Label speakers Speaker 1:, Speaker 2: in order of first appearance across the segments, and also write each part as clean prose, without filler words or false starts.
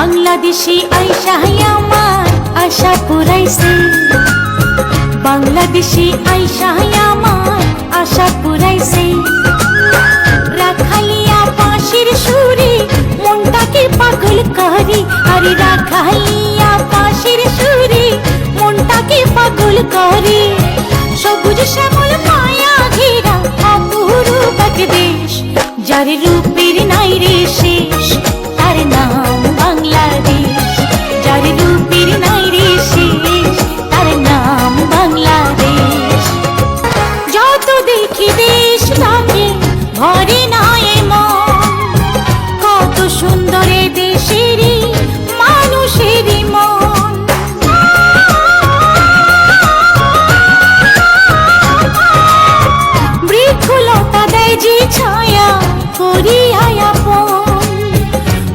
Speaker 1: বাংলাদেশি আইসা আমার আশা পুরাইছে, বাংলাদেশি আইসা আমার আশা পুরাইছে। রাখালিয়া বাঁশির সুরে মনটাকে পাগল করে, আরে রাখালিয়া বাঁশির সুরে মনটাকে পাগল করে। সবুজ শ্যামল মায়া ঘেরা অপরূপ এক দেশ, যার রূপের নাই রে শেষ, তার নাম বাংলাদেশ। যার রূপের নাই রে শেষ, তার নাম বাংলাদেশ। যত দেখি দেশ লাগে ভরে না এ মন, কত সুন্দর এ দেশেরই মানুষেরই মন। বৃক্ষলতা দেয় যে ছায়া করিয়া আপন,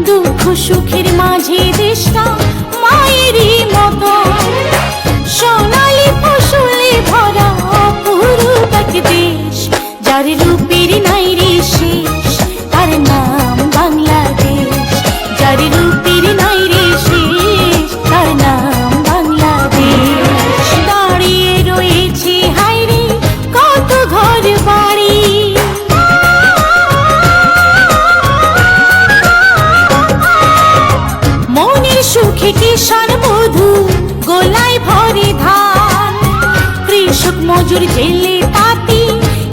Speaker 1: দুঃখ সুখের মাঝে দেশটা মায়েরই মতন। সোনালি ফসলে ভরা অপরূপ এক দেশ, যার রূপের নাই রে শেষ, তার নাম বাংলাদেশ। যার রূপের নাই রে শেষ, তার নাম বাংলাদেশ। দাঁড়িয়ে রয়েছে হায়রে কত ঘর বাড়ি, মনের সুখে কিষান বধূ গোলায় ভরে ধান। কৃষক মজুর জেলে